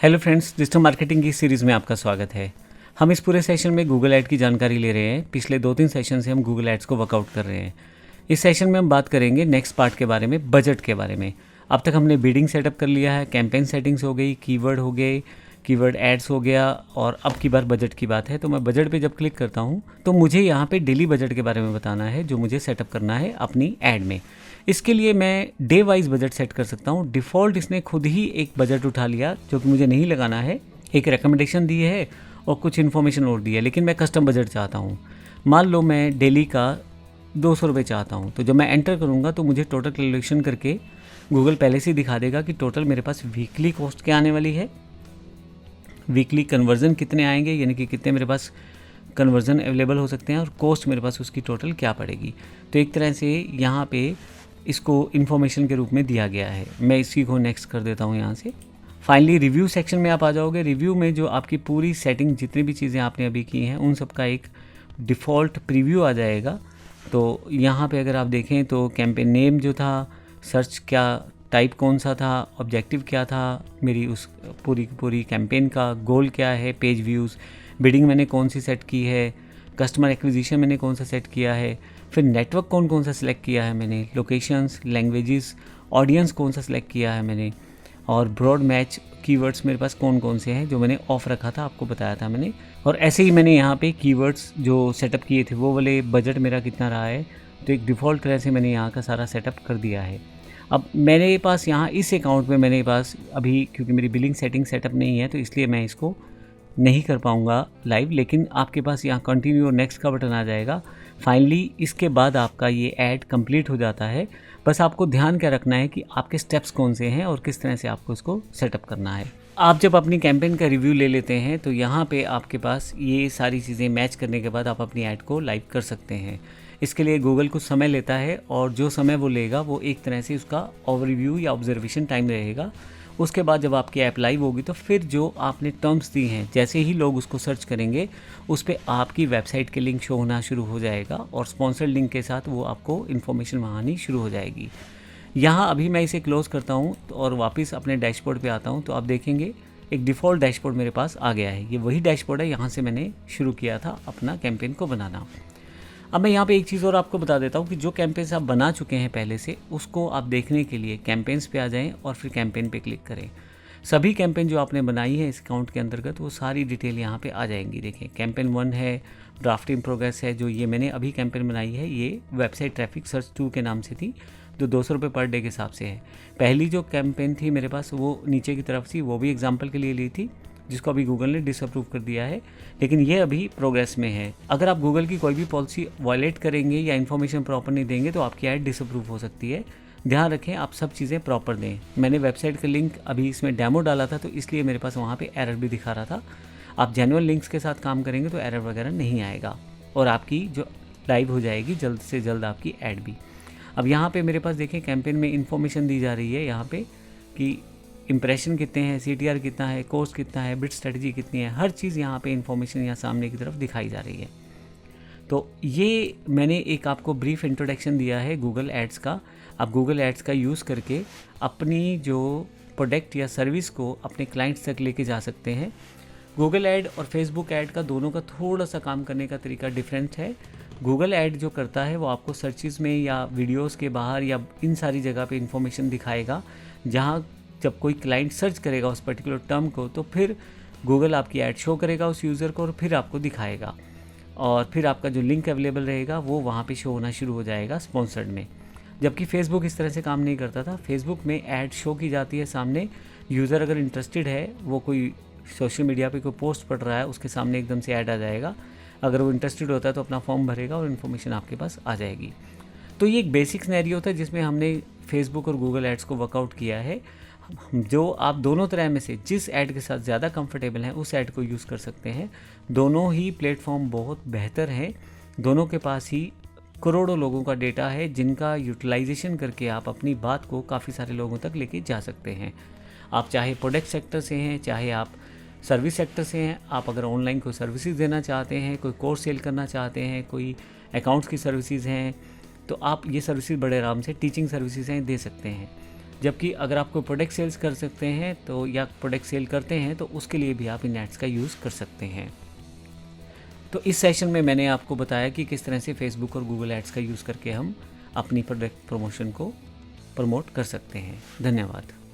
Hello friends, digital marketing की series में आपका स्वागत है। हम इस पूरे सेशन में गूगल ऐड की जानकारी ले रहे हैं। पिछले 2-3 सेशन से हम गूगल एड्स को वर्कआउट कर रहे हैं। इस सेशन में हम बात करेंगे नेक्स्ट पार्ट के बारे में, बजट के बारे में। अब तक हमने बिडिंग सेटअप कर लिया है, कैंपेन सेटिंग्स हो गई, कीवर्ड हो गए, कीवर्ड एड्स हो गया, और अब की बार बजट की बात है। तो मैं बजट पे जब क्लिक करता हूँ तो मुझे यहाँ पे डेली बजट के बारे में बताना है जो मुझे सेटअप करना है अपनी ऐड में। इसके लिए मैं डे वाइज बजट सेट कर सकता हूँ। डिफ़ॉल्ट इसने खुद ही एक बजट उठा लिया जो कि मुझे नहीं लगाना है, एक रिकमेंडेशन दी है और कुछ इन्फॉर्मेशन और दी है, लेकिन मैं कस्टम बजट चाहता हूँ। मान लो मैं डेली का 200 रुपये चाहता हूँ, तो जब मैं एंटर करूँगा तो मुझे टोटल कैलकुलेशन करके गूगल पहले से ही दिखा देगा कि टोटल मेरे पास वीकली कॉस्ट क्या आने वाली है, वीकली कन्वर्जन कितने आएंगे, यानी कि कितने मेरे पास कन्वर्जन अवेलेबल हो सकते हैं, और कॉस्ट मेरे पास उसकी टोटल क्या पड़ेगी। तो एक तरह से यहाँ पे इसको इन्फॉर्मेशन के रूप में दिया गया है। मैं इसी को नेक्स्ट कर देता हूँ यहाँ से। फाइनली रिव्यू सेक्शन में आप आ जाओगे। रिव्यू में जो आपकी पूरी सेटिंग, जितनी भी चीज़ें आपने अभी की हैं, उन सब का एक डिफ़ॉल्ट प्रीव्यू आ जाएगा। तो यहाँ पे अगर आप देखें तो कैंपेन नेम जो था, सर्च क्या टाइप कौन सा था, ऑब्जेक्टिव क्या था, मेरी उस पूरी कैंपेन का गोल क्या है, पेज व्यूज़, बिडिंग मैंने कौन सी सेट की है, कस्टमर एक्विजिशन मैंने कौन सा सेट किया है, फिर नेटवर्क कौन सा सिलेक्ट किया है मैंने, लोकेशंस, लैंग्वेजेस, ऑडियंस कौन सा सिलेक्ट किया है मैंने, और ब्रॉड मैच कीवर्ड्स मेरे पास कौन से हैं जो मैंने ऑफ रखा था, आपको बताया था मैंने। और ऐसे ही मैंने यहाँ पे कीवर्ड्स जो सेटअप किए थे वो वाले बजट मेरा कितना रहा है, तो एक डिफ़ॉल्ट तरह से मैंने यहाँ का सारा सेटअप कर दिया है। अब मेरे पास यहाँ इस अकाउंट में मेरे पास अभी, क्योंकि मेरी बिलिंग सेटिंग सेटअप नहीं है, तो इसलिए मैं इसको नहीं कर पाऊँगा लाइव, लेकिन आपके पास यहाँ कंटिन्यू और नेक्स्ट का बटन आ जाएगा। फाइनली इसके बाद आपका ये ऐड कंप्लीट हो जाता है। बस आपको ध्यान क्या रखना है कि आपके स्टेप्स कौन से हैं और किस तरह से आपको इसको सेटअप करना है। आप जब अपनी कैंपेन का रिव्यू ले लेते हैं तो यहाँ पे आपके पास ये सारी चीज़ें मैच करने के बाद आप अपनी ऐड को लाइव कर सकते हैं। इसके लिए गूगल कुछ समय लेता है, और जो समय वो लेगा वो एक तरह से उसका ओवरव्यू या ऑब्जर्वेशन टाइम रहेगा। उसके बाद जब आपकी ऐप लाइव होगी तो फिर जो आपने टर्म्स दी हैं, जैसे ही लोग उसको सर्च करेंगे उस पर आपकी वेबसाइट के लिंक शो होना शुरू हो जाएगा, और स्पॉन्सर्ड लिंक के साथ वो आपको इन्फॉर्मेशन वहाँ आनी शुरू हो जाएगी। यहाँ अभी मैं इसे क्लोज़ करता हूँ और वापस अपने डैशबोर्ड पे आता हूँ, तो आप देखेंगे एक डिफ़ॉल्ट डैशबोर्ड मेरे पास आ गया है। ये वही डैशबोर्ड है, यहाँ से मैंने शुरू किया था अपना कैंपेन को बनाना। अब मैं यहाँ पे एक चीज़ और आपको बता देता हूँ कि जो कैंपेन्स आप बना चुके हैं पहले से, उसको आप देखने के लिए कैंपेन्स पे आ जाएं और फिर कैंपेन पे क्लिक करें। सभी कैंपेन जो आपने बनाई है इस अकाउंट के अंतर्गत, वो सारी डिटेल यहाँ पे आ जाएंगी। देखें, कैंपेन 1 है, ड्राफ्ट इन प्रोग्रेस है, जो ये मैंने अभी कैंपेन बनाई है, ये वेबसाइट ट्रैफिक सर्च 2 के नाम से थी, जो 200 रुपये पर डे के हिसाब से है। पहली जो कैंपेन थी मेरे पास वो नीचे की तरफ थी, वो भी एग्जाम्पल के लिए ली थी, जिसको अभी गूगल ने डिसअप्रूव कर दिया है, लेकिन ये अभी प्रोग्रेस में है। अगर आप गूगल की कोई भी पॉलिसी वायलेट करेंगे या इन्फॉर्मेशन प्रॉपर नहीं देंगे तो आपकी ऐड डिसअप्रूव हो सकती है। ध्यान रखें, आप सब चीज़ें प्रॉपर दें। मैंने वेबसाइट का लिंक अभी इसमें डेमो डाला था, तो इसलिए मेरे पास वहाँ पे एरर भी दिखा रहा था। आप जेन्युइन लिंक्स के साथ काम करेंगे तो एरर वगैरह नहीं आएगा, और आपकी जो लाइव हो जाएगी जल्द से जल्द आपकी ऐड भी। अब यहाँ पे मेरे पास देखें, कैंपेन में इन्फॉर्मेशन दी जा रही है यहाँ पे कि इंप्रेशन कितने हैं, CTR कितना है, कोस्ट कितना है, बिड स्ट्रेटजी कितनी है, हर चीज़ यहाँ पे इन्फॉर्मेशन यहाँ सामने की तरफ दिखाई जा रही है। तो ये मैंने एक आपको ब्रीफ इंट्रोडक्शन दिया है गूगल एड्स का। आप गूगल एड्स का यूज़ करके अपनी जो प्रोडक्ट या सर्विस को अपने क्लाइंट्स तक लेके जा सकते हैं। गूगल ऐड और फेसबुक ऐड का दोनों का थोड़ा सा काम करने का तरीका डिफरेंट है। गूगल ऐड जो करता है वो आपको सर्चेस में या वीडियोस के बाहर या इन सारी जगह पे इन्फॉर्मेशन दिखाएगा, जहाँ जब कोई क्लाइंट सर्च करेगा उस पर्टिकुलर टर्म को तो फिर गूगल आपकी ऐड शो करेगा उस यूज़र को और फिर आपको दिखाएगा, और फिर आपका जो लिंक अवेलेबल रहेगा वो वहाँ पे शो होना शुरू हो जाएगा स्पॉन्सर्ड में। जबकि फेसबुक इस तरह से काम नहीं करता था। फेसबुक में ऐड शो की जाती है सामने, यूज़र अगर इंटरेस्टेड है, वो कोई सोशल मीडिया पे कोई पोस्ट पढ़ रहा है, उसके सामने एकदम से ऐड आ जाएगा। अगर वो इंटरेस्टेड होता है तो अपना फॉर्म भरेगा और इन्फॉर्मेशन आपके पास आ जाएगी। तो ये एक बेसिक सिनेरियो था जिसमें हमने फेसबुक और गूगल एड्स को वर्कआउट किया है। जो आप दोनों तरह में से जिस ऐड के साथ ज़्यादा कंफर्टेबल हैं उस ऐड को यूज़ कर सकते हैं। दोनों ही प्लेटफॉर्म बहुत बेहतर हैं। दोनों के पास ही करोड़ों लोगों का डेटा है जिनका यूटिलाइजेशन करके आप अपनी बात को काफ़ी सारे लोगों तक लेके जा सकते हैं। आप चाहे प्रोडक्ट सेक्टर से हैं, चाहे आप सर्विस सेक्टर से हैं, आप अगर ऑनलाइन कोई सर्विसेज देना चाहते हैं, कोई कोर्स सेल करना चाहते हैं, कोई अकाउंट्स की सर्विसेज हैं, तो आप ये सर्विसेज बड़े आराम से, टीचिंग सर्विसेज हैं, दे सकते हैं। जबकि अगर आपको प्रोडक्ट सेल्स कर सकते हैं तो या प्रोडक्ट सेल करते हैं तो उसके लिए भी आप इन एड्स का यूज़ कर सकते हैं। तो इस सेशन में मैंने आपको बताया कि किस तरह से फेसबुक और गूगल एड्स का यूज़ करके हम अपनी प्रोडक्ट प्रमोशन को प्रमोट कर सकते हैं। धन्यवाद।